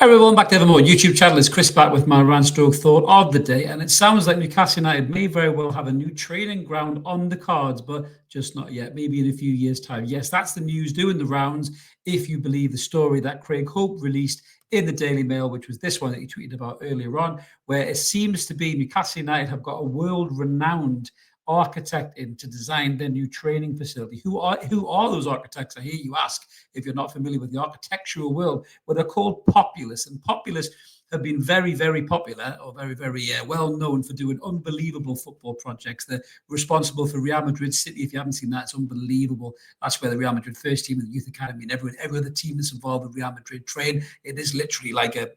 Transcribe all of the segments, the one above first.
Hi everyone, back to Evermore YouTube channel. It's Chris back with my rant stroke thought of the day, and it sounds like Newcastle United may very well have a new training ground on the cards, but just not yet. Maybe in a few years' time. Yes, that's the news doing the rounds, if you believe the story that Craig Hope released in the Daily Mail, which was this one that he tweeted about earlier on, where it seems to be Newcastle United have got a world-renowned architect in to design their new training facility. Who are those architects? I hear you ask, if you're not familiar with the architectural world. Well, they're called Populous, and Populous have been very, very popular, or very, very well known for doing unbelievable football projects. They're responsible for Real Madrid City. If you haven't seen that, it's unbelievable. That's where the Real Madrid first team and the youth academy and every other team that's involved with Real Madrid train. It is literally like a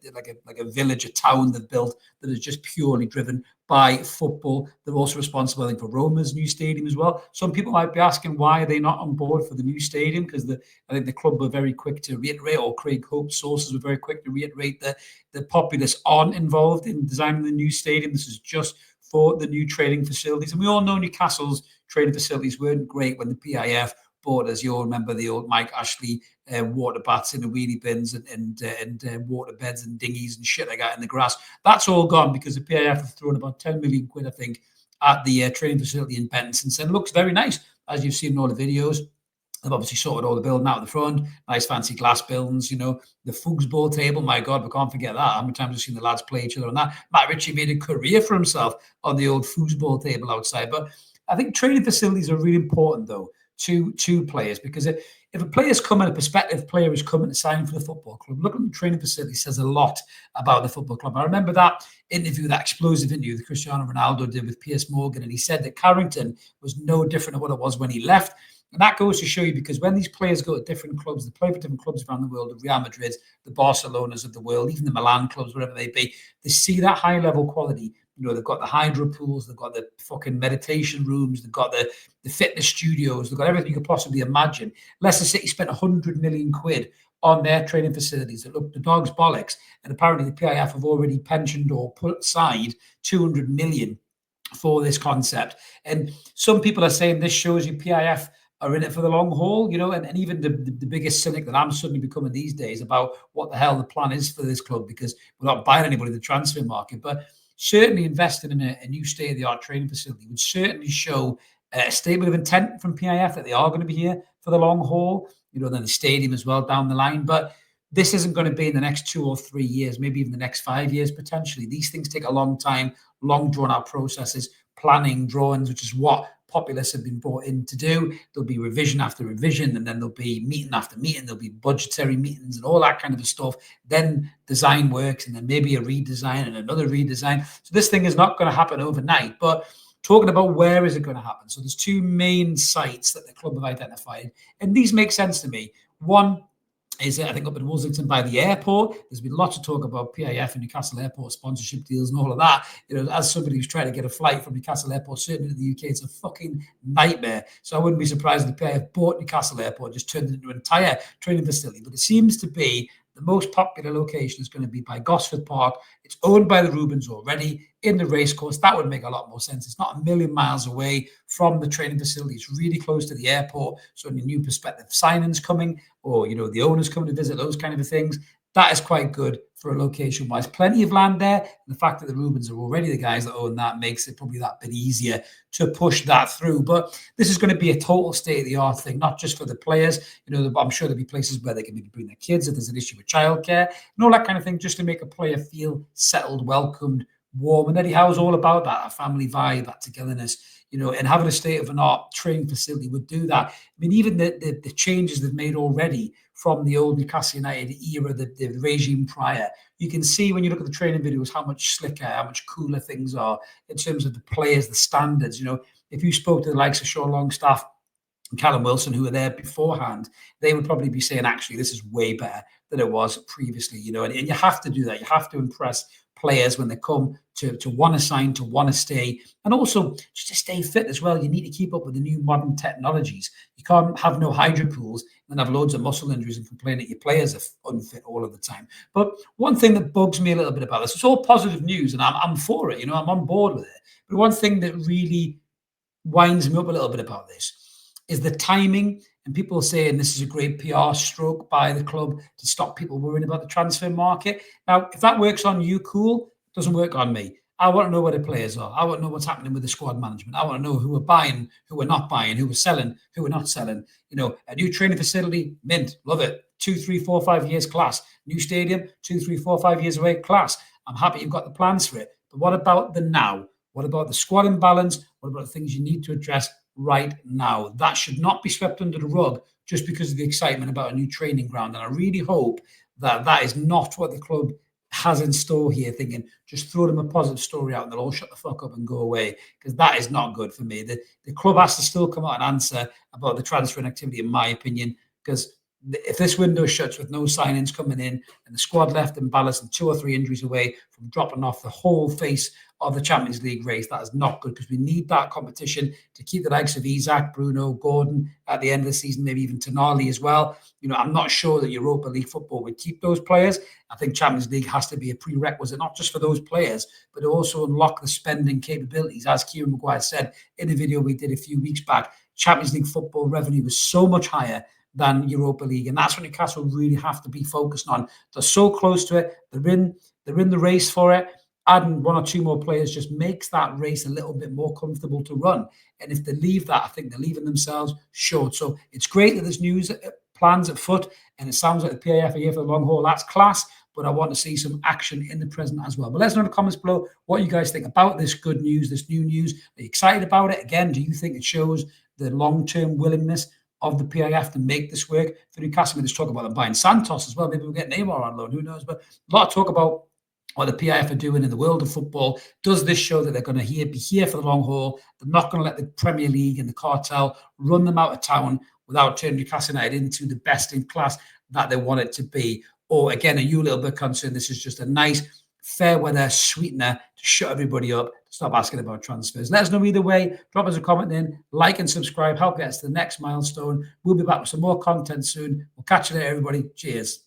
village, a town they've built that is just purely driven by football. They're also responsible, I think, for Roma's new stadium as well. Some people might be asking why are they not on board for the new stadium, because I think the club were very quick to reiterate, or Craig Hope's sources were very quick to reiterate, that the Populous aren't involved in designing the new stadium. This is just for the new training facilities. And we all know Newcastle's training facilities weren't great when the PIF bought us. You all remember the old Mike Ashley water baths in the wheelie bins and water beds and dinghies and shit like that in the grass. That's all gone because the PIF have thrown about 10 million quid, I think, at the training facility in Benton. And looks very nice, as you've seen in all the videos. They've obviously sorted all the building out at the front, nice fancy glass buildings, you know, the foosball table, my God, we can't forget that. How many times we've seen the lads play each other on that. Matt Ritchie made a career for himself on the old foosball table outside. But I think training facilities are really important, though, to players, because if a player's coming, a prospective player is coming to sign for the football club, looking at the training facility says a lot about the football club. I remember that interview, that explosive interview that Cristiano Ronaldo did with Piers Morgan, and he said that Carrington was no different than what it was when he left. And that goes to show you, because when these players go to different clubs, they play for different clubs around the world, the Real Madrid, the Barcelonas of the world, even the Milan clubs, wherever they be, they see that high level quality. You know, they've got the hydro pools, they've got the fucking meditation rooms, they've got the fitness studios, they've got everything you could possibly imagine. Leicester City spent 100 million quid on their training facilities that look the dog's bollocks. And apparently the PIF have already pensioned or put aside 200 million for this concept. And some people are saying this shows you PIF are in it for the long haul, you know, and even the biggest cynic that I'm suddenly becoming these days about what the hell the plan is for this club, because we're not buying anybody in the transfer market. But certainly investing in a new state-of-the-art training facility would certainly show a statement of intent from PIF that they are going to be here for the long haul, you know, then the stadium as well down the line. But this isn't going to be in the next 2 or 3 years, maybe even the next 5 years, potentially. These things take a long time, long drawn-out processes, planning, drawings, which is what Populous have been brought in to do. There'll be revision after revision, and then there'll be meeting after meeting. There'll be budgetary meetings and all that kind of stuff. Then design works, and then maybe a redesign and another redesign. So this thing is not going to happen overnight. But talking about where is it going to happen? So there's two main sites that the club have identified, and these make sense to me. One is, I think, up in Wolsington by the airport. There's been lots of talk about PIF and Newcastle Airport sponsorship deals and all of that. You know, as somebody who's trying to get a flight from Newcastle Airport, certainly in the UK, it's a fucking nightmare. So I wouldn't be surprised if the PIF bought Newcastle Airport, just turned it into an entire training facility. But it seems to be the most popular location is going to be by Gosford Park. It's owned by the Rubens already, in the racecourse. That would make a lot more sense. It's not a million miles away from the training facility. It's really close to the airport. So any new prospective signings coming, or, you know, the owners coming to visit, those kind of things, that is quite good for a location-wise. Plenty of land there. And the fact that the Rubens are already the guys that own that makes it probably that bit easier to push that through. But this is going to be a total state-of-the-art thing, not just for the players. You know, I'm sure there'll be places where they can maybe bring their kids if there's an issue with childcare and all that kind of thing, just to make a player feel settled, welcomed, warm. And Eddie Howe's all about that, a family vibe, that togetherness, you know, and having a state-of-the-art training facility would do that. I mean, even the changes they've made already from the old Newcastle United era, the regime prior, you can see when you look at the training videos how much slicker, how much cooler things are in terms of the players, the standards. You know, if you spoke to the likes of Sean Longstaff and Callum Wilson, who were there beforehand, they would probably be saying, actually, this is way better than it was previously, you know, and you have to do that. You have to impress players when they come to want to sign, to want to stay, and also just to stay fit as well. You need to keep up with the new modern technologies. You can't have no hydro pools and have loads of muscle injuries and complain that your players are unfit all of the time. But one thing that bugs me a little bit about this, it's all positive news, and I'm for it, you know, I'm on board with it. But one thing that really winds me up a little bit about this is the timing and people are saying this is a great PR stroke by the club to stop people worrying about the transfer market. Now, if that works on you, cool. It doesn't work on me. I want to know where the players are. I want to know what's happening with the squad management. I want to know who are buying, who are not buying, who are selling, who are not selling. You know, a new training facility, mint, love it. 2, 3, 4, 5 years, class. New stadium, 2, 3, 4, 5 years away, class. I'm happy you've got the plans for it. But what about the now? What about the squad imbalance? What about the things you need to address right now? That should not be swept under the rug just because of the excitement about a new training ground. And I really hope that that is not what the club has in store here, thinking just throw them a positive story out and they'll all shut the fuck up and go away, because that is not good for me. The club has to still come out and answer about the transfer activity, in my opinion, because if this window shuts with no signings coming in and the squad left in balance and 2 or 3 injuries away from dropping off the whole face of the Champions League race, that is not good, because we need that competition to keep the likes of Isak, Bruno, Gordon at the end of the season, maybe even Tonali as well. You know, I'm not sure that Europa League football would keep those players. I think Champions League has to be a prerequisite, not just for those players, but also unlock the spending capabilities. As Kieran Maguire said in a video we did a few weeks back, Champions League football revenue was so much higher than Europa League. And that's what Newcastle really have to be focused on. They're so close to it. They're in the race for it. Adding 1 or 2 more players just makes that race a little bit more comfortable to run. And if they leave that, I think they're leaving themselves short. So it's great that there's news plans afoot, and it sounds like the PAF are here for the long haul. That's class, but I want to see some action in the present as well. But let us know in the comments below what you guys think about this good news, this new news. Are you excited about it? Again, do you think it shows the long-term willingness of the PIF to make this work for Newcastle? There's talk about them buying Santos as well. Maybe we'll get Neymar on loan. Who knows? But a lot of talk about what the PIF are doing in the world of football. Does this show that they're going to be here for the long haul? They're not going to let the Premier League and the cartel run them out of town without turning Newcastle United into the best in class that they want it to be? Or again, are you a little bit concerned this is just a nice fair weather sweetener to shut everybody up, stop asking about transfers? Let us know either way. Drop us a comment in, like and subscribe, help get us to the next milestone. We'll be back with some more content soon. We'll catch you later, everybody. Cheers.